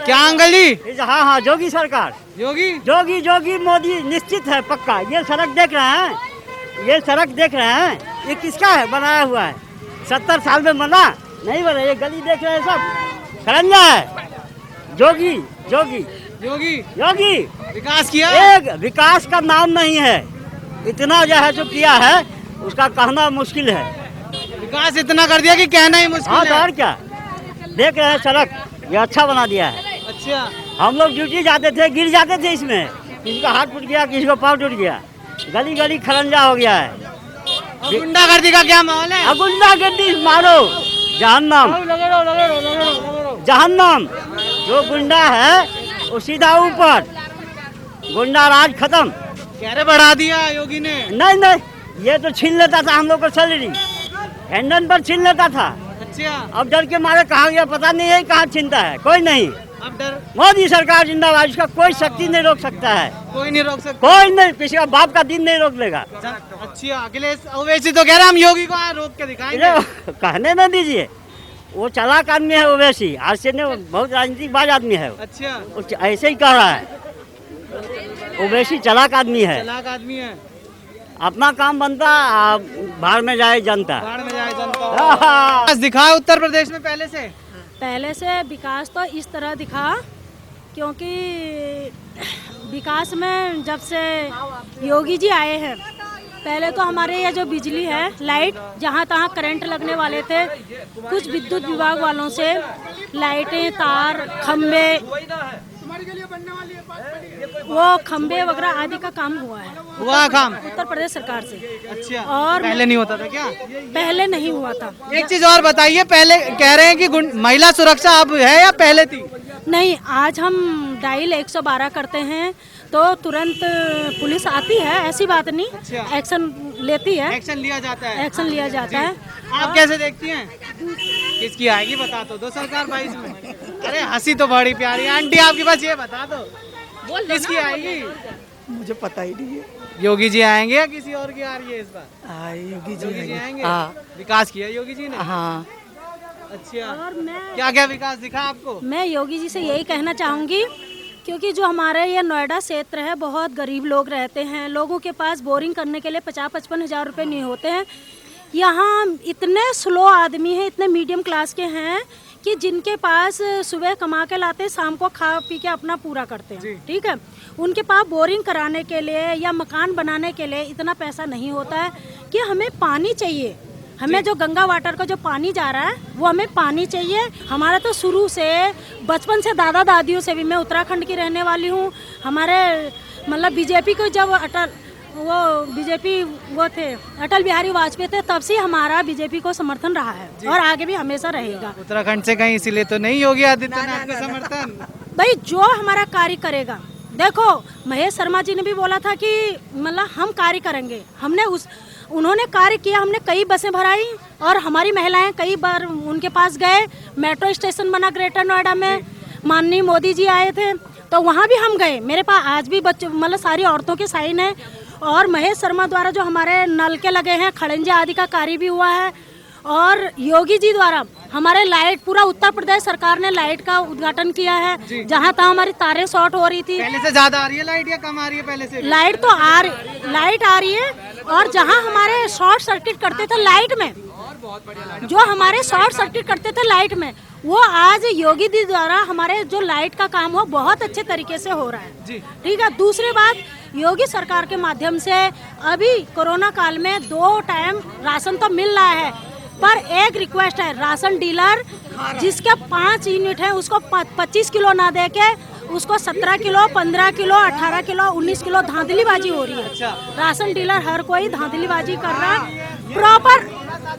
क्या अंकल जी? हाँ हाँ, योगी सरकार, योगी योगी योगी मोदी निश्चित है, पक्का। ये सड़क देख रहे हैं, ये सड़क देख रहे हैं, ये किसका है बनाया हुआ है? 70 साल में बना नहीं बना। ये गली देख रहे हैं सब, खरंजा है। योगी योगी योगी योगी विकास किया? एक विकास का नाम नहीं है। इतना जो है जो किया है उसका कहना मुश्किल है। विकास इतना कर दिया कि कहना ही मुश्किल हाँ तो है। और क्या, देख रहे हैं सड़क, ये अच्छा बना दिया है। अच्छा, हम लोग ड्यूटी जाते थे, गिर जाते थे इसमें, किसी का हाथ टूट गया, किसी का पाँव टूट गया, गली गली खरंजा हो गया है। अब गुंडागर्दी का क्या माहौल है? अब गुंडागर्दी मारो, जहन्नम जहन्नम। जो गुंडा है वो सीधा ऊपर, गुंडा राज खत्म। कैरे बढ़ा दिया योगी ने। नहीं नहीं, ये तो छीन लेता था हम लोग को सैलरी, हैंडल पर छीन लेता था। अच्छा, अब डर के मारे कहाँ गया पता नहीं है, कहाँ छीनता है कोई नहीं। अब डर मोदी सरकार जिंदाबाद, इसका कोई शक्ति नहीं रोक सकता है, कोई नहीं रोक सकता। कोई नहीं, पिछला बाप का दिन नहीं रोक लेगा। अच्छा, अखिलेश ओवैसी तो कह रहा हम योगी को रोक के दिखाएंगे। कहने न दीजिए, वो चालाक आदमी है ओवैसी, आज से नहीं, बहुत राजनीतिक बाज आदमी है। अच्छा, वो ऐसे ही कह रहा है, ओवैसी चालाक आदमी है, चालाक आदमी है। अपना काम बनता, बाहर में जाए जनता। बाढ़ में जाए जनता। विकास दिखा है उत्तर प्रदेश में पहले से विकास तो इस तरह दिखा, क्योंकि विकास में जब से योगी जी आए हैं, पहले तो हमारे ये जो बिजली है, लाइट, जहाँ तहाँ करंट लगने वाले थे, कुछ विद्युत विभाग वालों से लाइटें, तार, खम्बे, वो खम्बे वगैरह आदि का काम हुआ काम उत्तर प्रदेश सरकार से। अच्छा, और पहले नहीं होता था क्या? पहले नहीं हुआ था। एक चीज और बताइए, पहले कह रहे हैं कि महिला सुरक्षा अब है या पहले थी? नहीं, आज हम डायल 112 करते हैं तो तुरंत पुलिस आती है, ऐसी बात नहीं। अच्छा। एक्शन लेती है, एक्शन लिया जाता है। एक्शन लिया जाता है। आप कैसे देखती हैं? किसकी आएगी बता दो सरकार 22 में? अरे हंसी तो बड़ी प्यारी है आंटी, आपके पास ये बता दो किसकी आएगी? मुझे पता ही नहीं है। योगी जी आएंगे या किसी और की आ रही है इस बार? योगी योगी जी आएंगे। हाँ विकास किया योगी जी ने। हाँ। अच्छा, और मैं क्या क्या विकास दिखा आपको? मैं योगी जी से यही कहना चाहूँगी, क्योंकि जो हमारे ये नोएडा क्षेत्र है, बहुत गरीब लोग रहते हैं, लोगों के पास बोरिंग करने के लिए 50-55 हज़ार रुपये नहीं होते हैं। यहाँ इतने स्लो आदमी हैं, इतने मीडियम क्लास के हैं कि जिनके पास सुबह कमा के लाते, शाम को खा पी के अपना पूरा करते हैं, ठीक है। उनके पास बोरिंग कराने के लिए या मकान बनाने के लिए इतना पैसा नहीं होता है कि हमें पानी चाहिए। हमें जो गंगा वाटर का जो पानी जा रहा है वो हमें पानी चाहिए। हमारा तो शुरू से बचपन से दादा दादियों से भी, मैं उत्तराखंड की रहने वाली हूँ, हमारे मतलब बीजेपी को जब बीजेपी थे अटल बिहारी वाजपेयी थे, तब से हमारा बीजेपी को समर्थन रहा है और आगे भी हमेशा रहेगा। उत्तराखंड से कहीं इसीलिए तो नहीं योगी आदित्यनाथ का समर्थन? भाई जो हमारा कार्य करेगा, देखो महेश शर्मा जी ने भी बोला था कि मतलब हम कार्य करेंगे, उन्होंने कार्य किया। हमने कई बसें भराई और हमारी महिलाएं कई बार उनके पास गए। मेट्रो स्टेशन बना ग्रेटर नोएडा में, माननीय मोदी जी आए थे तो वहाँ भी हम गए। मेरे पास आज भी बच्चों मतलब सारी औरतों के साइन है। और महेश शर्मा द्वारा जो हमारे नल के लगे हैं, खड़ंजा आदि का कार्य भी हुआ है। और योगी जी द्वारा हमारे लाइट, पूरा उत्तर प्रदेश सरकार ने लाइट का उद्घाटन किया है। जहाँ तहाँ हमारी तारें शॉर्ट हो रही थी, पहले से ज्यादा आ रही है लाइट या कम आ रही है पहले से? लाइट तो लाइट आ रही है। और जहाँ हमारे शॉर्ट सर्किट करते थे लाइट में, जो हमारे शॉर्ट सर्किट करते थे लाइट में, वो आज योगी जी द्वारा हमारे जो लाइट का काम हो बहुत अच्छे तरीके से हो रहा है, ठीक है। दूसरी बात, योगी सरकार के माध्यम से अभी कोरोना काल में 2 टाइम राशन तो मिल रहा है, पर एक रिक्वेस्ट है, राशन डीलर जिसके 5 यूनिट है उसको 25 किलो ना दे के उसको 17 किलो, 15 किलो, 18 किलो, 19 किलो धांधलीबाजी हो रही है। राशन डीलर हर कोई धांधलीबाजी कर रहा है।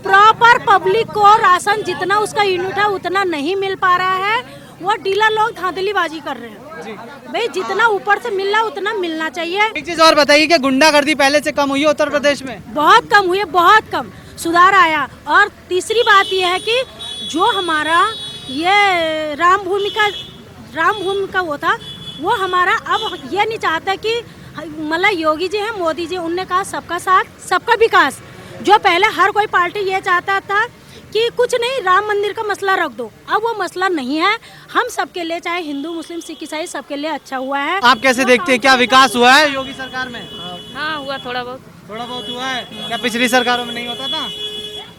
प्रॉपर पब्लिक को राशन जितना उसका यूनिट है उतना नहीं मिल पा रहा है। वो डीलर लोग धांधलीबाजी कर रहे हैं। भाई जितना ऊपर से मिल रहा है उतना मिलना चाहिए। एक चीज और बताइए कि गुंडागर्दी पहले से कम हुई है उत्तर प्रदेश में? बहुत कम हुई है, बहुत कम, सुधार आया। और तीसरी बात यह है कि जो हमारा ये राम भूमि का वो था, वो हमारा अब ये नहीं चाहता कि मतलब योगी जी हैं, मोदी जी, उनने कहा सबका साथ सबका विकास। जो पहले हर कोई पार्टी ये चाहता था कि कुछ नहीं, राम मंदिर का मसला रख दो। अब वो मसला नहीं है, हम सबके लिए, चाहे हिंदू मुस्लिम सिख ईसाई, सबके लिए अच्छा हुआ है। आप कैसे देखते हैं, क्या विकास हुआ है योगी सरकार में? हाँ हुआ, थोड़ा बहुत हुआ है। क्या पिछली सरकारों में नहीं होता था?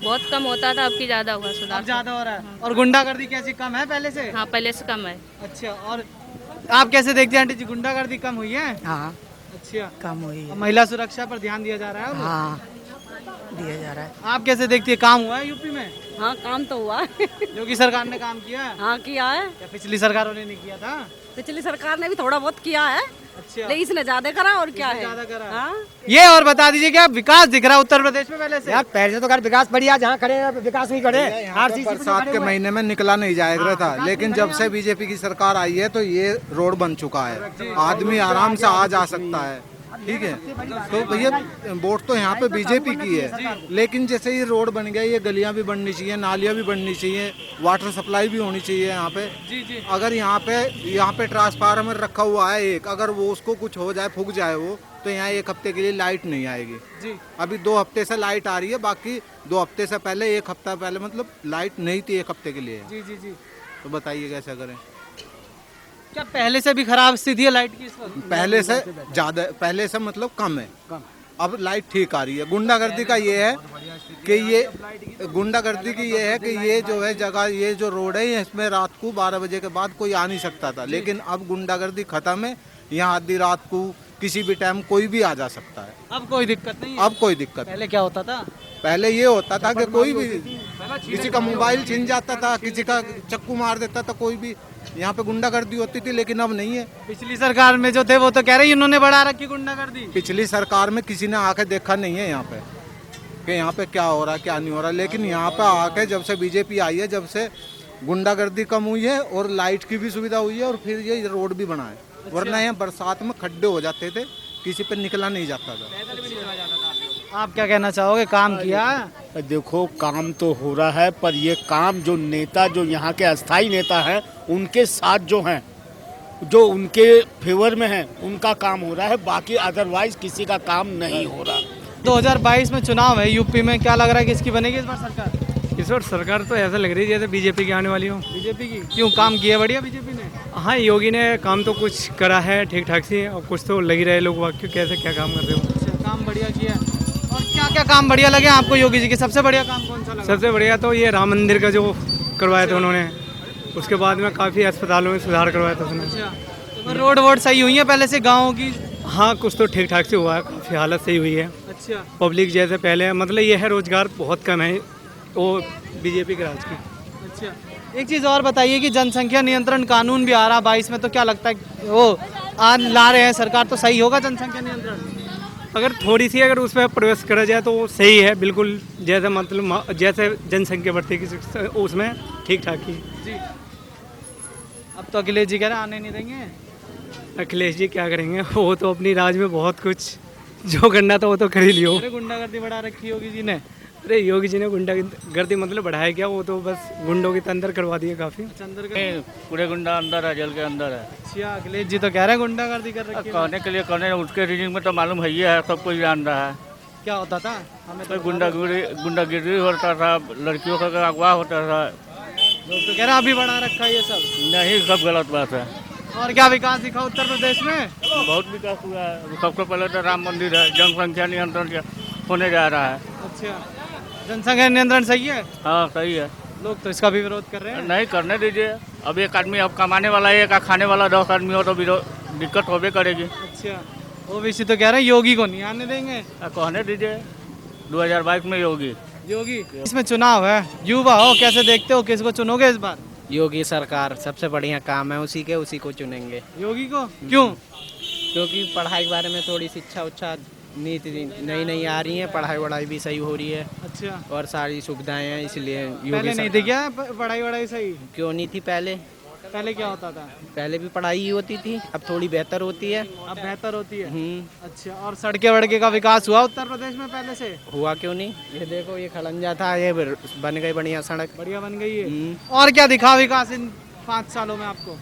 बहुत कम होता था, अब की ज्यादा हुआ सुधार। अब ज्यादा हो रहा है। और गुंडागर्दी कैसी कम है पहले से? हाँ पहले से कम है। अच्छा, और आप कैसे देखते हैं आंटी जी, गुंडागर्दी कम हुई है? हाँ अच्छा, कम हुई है। महिला सुरक्षा पर ध्यान दिया जा रहा है अब? हाँ दिया जा रहा है। आप कैसे देखती है, काम हुआ है यूपी में? हाँ काम तो हुआ है। योगी सरकार ने काम किया है? हाँ किया है, क्या पिछली सरकारों ने नहीं किया था? पिछली सरकार ने भी थोड़ा बहुत किया है, अच्छा, लेकिन इसने ज्यादा करा और क्या है। ज्यादा करा। हाँ? ये और बता दीजिए, क्या विकास दिख रहा है उत्तर प्रदेश में पहले से? यार पहले से तो कर विकास बढ़िया, जहाँ खड़े हैं विकास नहीं करे। बरसात के महीने में निकला नहीं जाएगा था, लेकिन जब से बीजेपी की सरकार आई है तो ये रोड बन चुका है, आदमी आराम से आ जा सकता है। ठीक है, तो भैया वोट तो यहाँ पे बीजेपी की है, लेकिन जैसे ये रोड बन गया, ये गलियां भी बननी चाहिए, नालियां भी बननी चाहिए, वाटर सप्लाई भी होनी चाहिए यहाँ पे। अगर यहाँ पे ट्रांसफार्मर रखा हुआ है एक, अगर वो उसको कुछ हो जाए, फूक जाए वो, तो यहाँ 1 हफ्ते के लिए लाइट नहीं आएगी जी। अभी 2 हफ्ते से लाइट आ रही है, बाकी 2 हफ्ते से पहले 1 हफ्ता पहले मतलब लाइट नहीं थी 1 हफ्ते के लिए जी जी जी। तो बताइए कैसे करें? क्या पहले से भी खराब स्थिति है लाइट की इस वक्त? पहले से ज्यादा, पहले से मतलब कम है, अब लाइट ठीक आ रही है। गुंडागर्दी का ये है कि ये जो है जगह, ये जो रोड है, इसमें रात को 12 बजे के बाद कोई आ नहीं सकता था, लेकिन अब गुंडागर्दी खत्म है, यहाँ आधी रात को किसी भी टाइम कोई भी आ जा सकता है। अब कोई दिक्कत नहीं है? अब कोई दिक्कत। पहले क्या होता था? पहले ये होता था कि कोई भी किसी का मोबाइल छीन जाता था, किसी का चक्कू मार देता था, कोई भी, यहाँ पे गुंडागर्दी होती थी, लेकिन अब नहीं है। पिछली सरकार में जो थे वो तो कह रहे इन्होंने बढ़ा रखी गुंडागर्दी। पिछली सरकार में किसी ने आके देखा नहीं है यहाँ पे कि यहाँ पे क्या हो रहा है क्या नहीं हो रहा, लेकिन यहाँ पे आके जब से बीजेपी आई है, जब से गुंडागर्दी कम हुई है और लाइट की भी सुविधा हुई है, और फिर ये रोड भी बना है। वरना यहाँ बरसात में खड्डे हो जाते थे, किसी पे निकला नहीं जाता था। आप क्या कहना चाहोगे, काम किया? देखो काम तो हो रहा है, पर ये काम जो नेता, जो यहाँ के अस्थाई नेता हैं, उनके साथ जो हैं, जो उनके फेवर में हैं, उनका काम हो रहा है, बाकी अदरवाइज किसी का काम नहीं हो रहा। 2022 में चुनाव है यूपी में, क्या लग रहा है किसकी बनेगी इस बार सरकार? इस बार सरकार तो ऐसा लग रही है जैसे बीजेपी की आने वाली हो। बीजेपी की? क्यों, काम किया बढ़िया बीजेपी ने? हाँ योगी ने काम तो कुछ करा है ठीक ठाक से, और कुछ तो लग ही रहे लोग वाक्य कैसे क्या काम कर रहे हो। अच्छा, काम बढ़िया किया। और क्या क्या काम बढ़िया लगे आपको योगी जी के? सबसे बढ़िया काम कौन सा लगा? सबसे बढ़िया तो ये राम मंदिर का जो करवाया था उन्होंने, उसके बाद में काफ़ी अस्पतालों में सुधार करवाया था उसने। अच्छा, तो रोड वोड सही हुई है पहले से गाँव की? हाँ कुछ तो ठीक ठाक से हुआ है, काफ़ी हालत सही हुई है। अच्छा, पब्लिक जैसे पहले, मतलब ये है रोजगार बहुत कम है वो बीजेपी के राज की। अच्छा, एक चीज़ और बताइए कि जनसंख्या नियंत्रण कानून भी आ रहा 22 में, तो क्या लगता है वो ला रहे हैं सरकार, तो सही होगा जनसंख्या नियंत्रण? अगर थोड़ी सी अगर उसमें प्रवेश करा जाए तो वो सही है बिल्कुल, जैसे मतलब जैसे जनसंख्या बढ़ती है उसमें ठीक ठाक ही जी। अब तो अखिलेश जी कह रहे आने नहीं देंगे। अखिलेश जी क्या करेंगे, वो तो अपनी राज में बहुत कुछ जो करना था वो तो कर ही लियो। अरे गुंडागर्दी बढ़ा रखी योगी जी ने। अरे योगी जी ने गुंडागर्दी मतलब बढ़ाया क्या, वो तो बस गुंडों के अंदर करवा दिए काफ़ी। पूरे गुंडा अंदर है, जेल के अंदर है। अच्छा, अखिलेश जी तो कह रहे हैं गुंडागर्दी कर रखी है। कहने के लिए करने, उसके रीजन में तो मालूम है ही है, सब कुछ जान रहा है। क्या होता था? हमें तो गुंडागिरी होता था, लड़कियों का अगवा होता था। लोग तो कह रहे हैं अभी बढ़ा रखा है ये सब। नहीं, सब गलत बात है। और क्या विकास दिखा उत्तर प्रदेश में? बहुत विकास हुआ है। सबसे पहले तो राम मंदिर है, जनसंख्या नियंत्रण होने जा रहा है। अच्छा, जनसंख्या नियंत्रण सही है? हाँ सही है। लोग तो इसका भी विरोध कर रहे हैं। नहीं करने दीजिए, अब एक आदमी अब कमाने वाला है, एक खाने वाला 10 आदमी हो तो दिक्कत होबे करेगी। अच्छा, ओबीसी तो कह रहे हैं योगी को नहीं आने देंगे। कहने दीजिए, 2022 में योगी इसमें चुनाव है, युवा हो, कैसे देखते हो, किसको चुनोगे इस बार? योगी सरकार सबसे बढ़िया काम है, उसी को चुनेंगे। योगी को क्यों? क्योंकि पढ़ाई के बारे में थोड़ी शिक्षा उच्छा नीति नई आ रही है, पढ़ाई वढ़ाई भी सही हो रही है। अच्छा, और सारी सुविधाएं हैं, इसलिए पहले नहीं थी क्या पढ़ाई वढ़ाई सही? क्यों नहीं थी पहले? पहले क्या होता था? पहले भी पढ़ाई ही होती थी, अब थोड़ी बेहतर होती है। अब बेहतर होती है। अच्छा, और सड़के वड़के का विकास हुआ उत्तर प्रदेश में पहले से? हुआ क्यों नहीं, ये देखो ये खड़ंजा था, ये बन गई बढ़िया सड़क, बढ़िया बन गई है। और क्या दिखा विकास इन 5 सालों में आपको?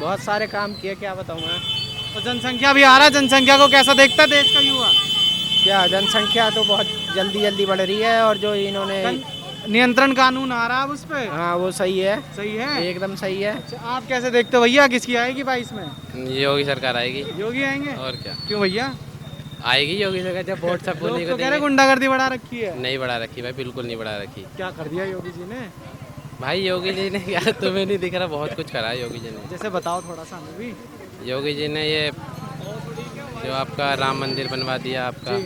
बहुत सारे काम किए, क्या बताऊँ मैं। और जनसंख्या भी आ रहा है, जनसंख्या को कैसा देखता है देश का युवा? क्या जनसंख्या तो बहुत जल्दी बढ़ रही है, और जो इन्होंने नियंत्रण कानून आ रहा है उस पे? हाँ वो सही है, सही है, एकदम सही है। अच्छा, आप कैसे देखते हो भैया, किसकी आएगी 22 में? योगी सरकार आएगी। योगी आएंगे? और क्या, क्यों भैया? आएगी योगी सरकार जब वोट सब लोग नहीं तो कह रहे गुंडागर्दी बढ़ा रखी है। नहीं बढ़ा रखी भाई, बिल्कुल नहीं बढ़ा रखी। क्या कर दिया योगी जी ने? भाई योगी जी ने क्या, तुम्हें नहीं दिख रहा, बहुत कुछ करा है योगी जी ने। जैसे बताओ थोड़ा सा हमें भी। योगी जी ने ये जो आपका राम मंदिर बनवा दिया आपका,